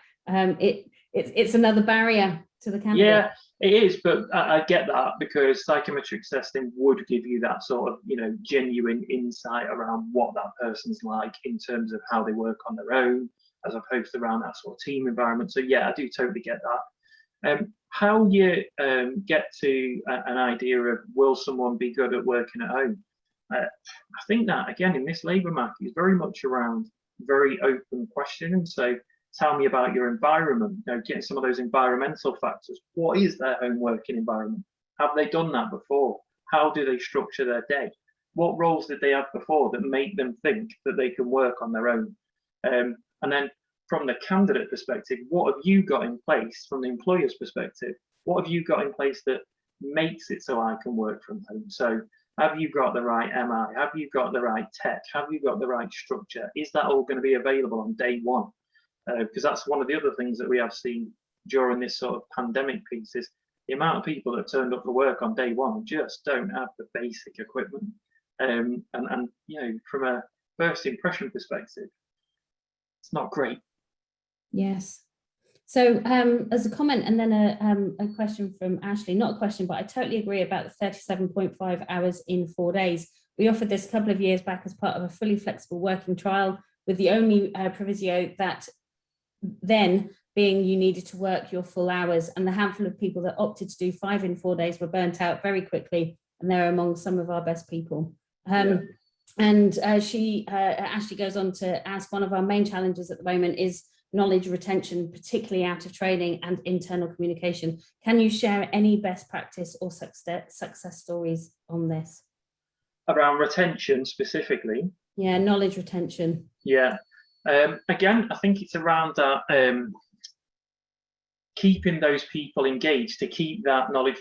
it's another barrier to the candidate. Yeah, it is, but I get that, because psychometric testing would give you that sort of, genuine insight around what that person's like in terms of how they work on their own, as opposed to around that sort of team environment. So yeah, I do totally get that. How you get to an idea of will someone be good at working at home? I think that, again, in this labour market is very much around very open questions. So tell me about your environment, getting some of those environmental factors. What is their home working environment? Have they done that before? How do they structure their day? What roles did they have before that make them think that they can work on their own? And then from the candidate perspective, what have you got in place from the employer's perspective? What have you got in place that makes it so I can work from home? So have you got the right MI? Have you got the right tech? Have you got the right structure? Is that all going to be available on day one? Because that's one of the other things that we have seen during this sort of pandemic piece, is the amount of people that turned up for work on day one just don't have the basic equipment. And from a first impression perspective, it's not great. Yes. So as a comment, and then a question from Ashley, not a question, but I totally agree about the 37.5 hours in 4 days. We offered this a couple of years back as part of a fully flexible working trial, with the only proviso that then being you needed to work your full hours, and the handful of people that opted to do 5 in 4 days were burnt out very quickly, and they're among some of our best people. And Ashley goes on to ask, one of our main challenges at the moment is knowledge retention, particularly out of training and internal communication. Can you share any best practice or success stories on this? Around retention specifically? Yeah, knowledge retention. Yeah. Again, I think it's around that keeping those people engaged, to keep that knowledge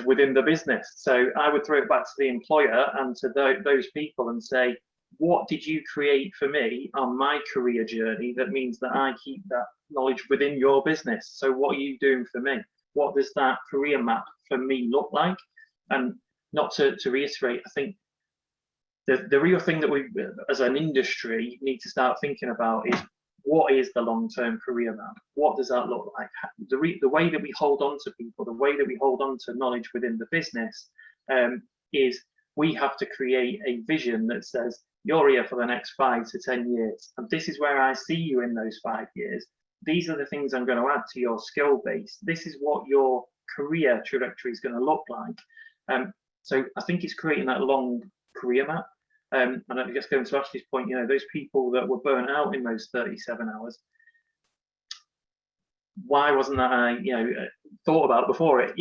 within the business. So I would throw it back to the employer and to those people and say, what did you create for me on my career journey that means that I keep that knowledge within your business? So what are you doing for me? What does that career map for me look like? And not to reiterate, I think the real thing that we as an industry need to start thinking about is, what is the long-term career map? What does that look like? The way that we hold on to people, the way that we hold on to knowledge within the business is we have to create a vision that says, you're here for the next 5 to 10 years. And this is where I see you in those 5 years. These are the things I'm going to add to your skill base. This is what your career trajectory is going to look like. So I think it's creating that long career map. And I guess going to Ashley's point, those people that were burnt out in those 37 hours, why wasn't that thought about before it?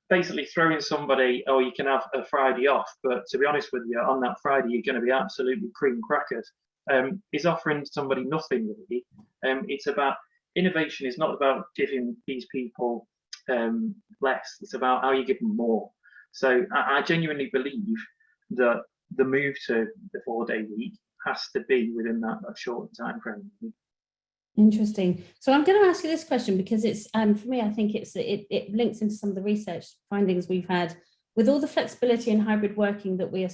Basically throwing somebody, oh, you can have a Friday off, but to be honest with you, on that Friday you're going to be absolutely cream crackers, is offering somebody nothing really. It's about innovation. Is not about giving these people less. It's about how you give them more. So I genuinely believe that the move to the 4-day week has to be within that short time frame. Interesting. So I'm going to ask you this question because it's for me, I think it links into some of the research findings we've had with all the flexibility and hybrid working that we are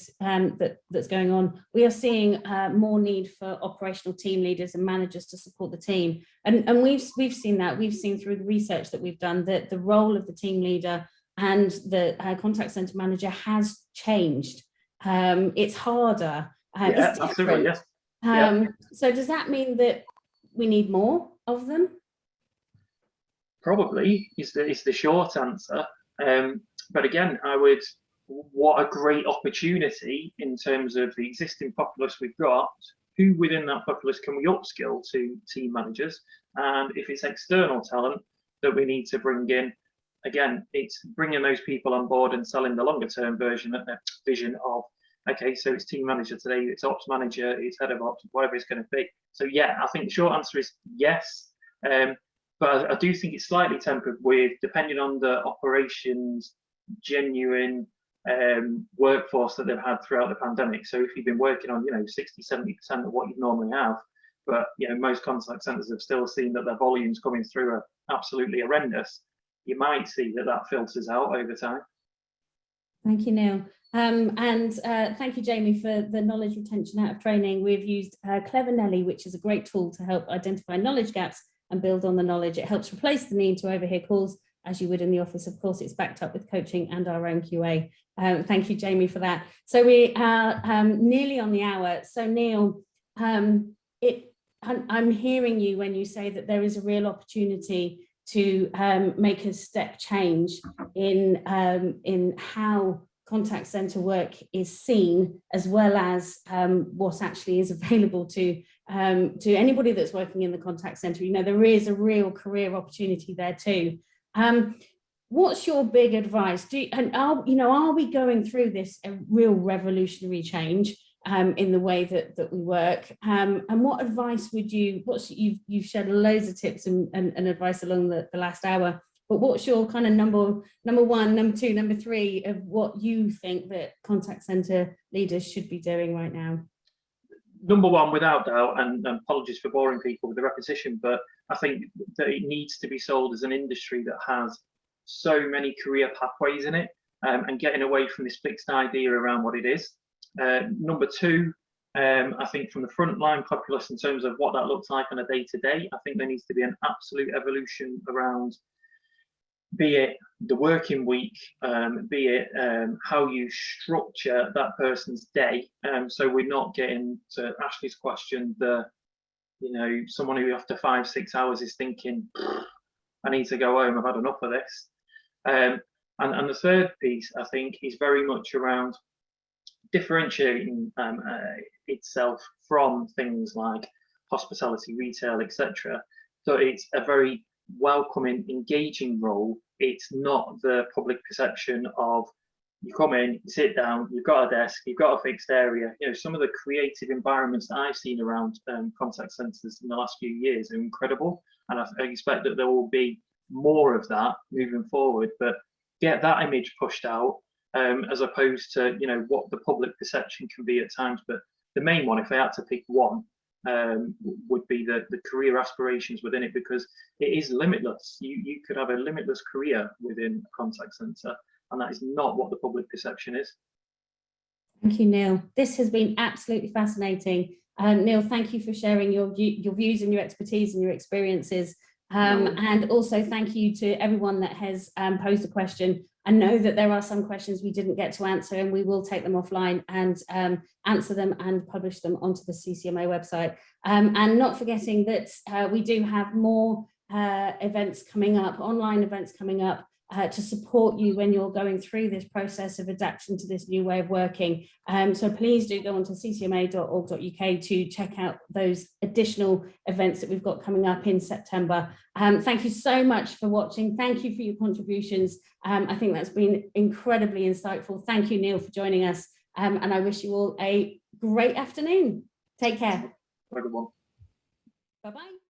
that's going on. We are seeing more need for operational team leaders and managers to support the team, and we've seen that. We've seen through the research that we've done that the role of the team leader and the contact center manager has changed. It's harder. It's absolutely. Yes. So does that mean that we need more of them? Probably is the short answer. But again, what a great opportunity in terms of the existing populace we've got. Who within that populace can we upskill to team managers? And if it's external talent that we need to bring in, again, it's bringing those people on board and selling the longer term vision of, okay, so it's team manager today, it's ops manager, it's head of ops, whatever it's going to be. So yeah, I think the short answer is yes. But I do think it's slightly tempered with, depending on the operations, genuine workforce that they've had throughout the pandemic. So if you've been working on, 60–70% of what you normally have, but most contact centres have still seen that their volumes coming through are absolutely horrendous, you might see that filters out over time. Thank you, Neil. And thank you, Jamie, for the knowledge retention out of training. We've used Clever Nelly, which is a great tool to help identify knowledge gaps and build on the knowledge. It helps replace the need to overhear calls as you would in the office. Of course, it's backed up with coaching and our own QA. Thank you, Jamie, for that. So we are nearly on the hour. So Neil, I'm hearing you when you say that there is a real opportunity to make a step change in how contact centre work is seen, as well as what actually is available to anybody that's working in the contact centre. There is a real career opportunity there too. What's your big advice? Are we going through this real revolutionary change in the way that we work? And what advice would you've shared loads of tips and advice along the last hour, but what's your kind of number one, number two, number three of what you think that contact centre leaders should be doing right now? Number one, without doubt, and apologies for boring people with the repetition, but I think that it needs to be sold as an industry that has so many career pathways in it, and getting away from this fixed idea around what it is. Number two, I think from the frontline populace, in terms of what that looks like on a day-to-day, I think there needs to be an absolute evolution around, be it the working week, be it how you structure that person's day. So we're not getting, to Ashley's question, someone who after 5–6 hours is thinking, I need to go home, I've had enough of this. And the third piece, I think, is very much around differentiating itself from things like hospitality, retail, etc. So it's a very welcoming, engaging role. It's not the public perception of you come in, you sit down, you've got a desk, you've got a fixed area. Some of the creative environments that I've seen around contact centres in the last few years are incredible, and I expect that there will be more of that moving forward. But get that image pushed out, as opposed to what the public perception can be at times. But the main one, if I had to pick one, would be the career aspirations within it, because it is limitless. You could have a limitless career within a contact centre, and that is not what the public perception is. Thank you, Neil. This has been absolutely fascinating. Neil, thank you for sharing your views and your expertise and your experiences. And also thank you to everyone that has posed a question. I know that there are some questions we didn't get to answer, and we will take them offline and answer them and publish them onto the CCMA website. And not forgetting that we do have more events coming up, online events coming up, to support you when you're going through this process of adaptation to this new way of working. So please do go onto ccma.org.uk to check out those additional events that we've got coming up in September. Thank you so much for watching. Thank you for your contributions. I think that's been incredibly insightful. Thank you, Neil, for joining us. And I wish you all a great afternoon. Take care. Bye-bye. Bye-bye.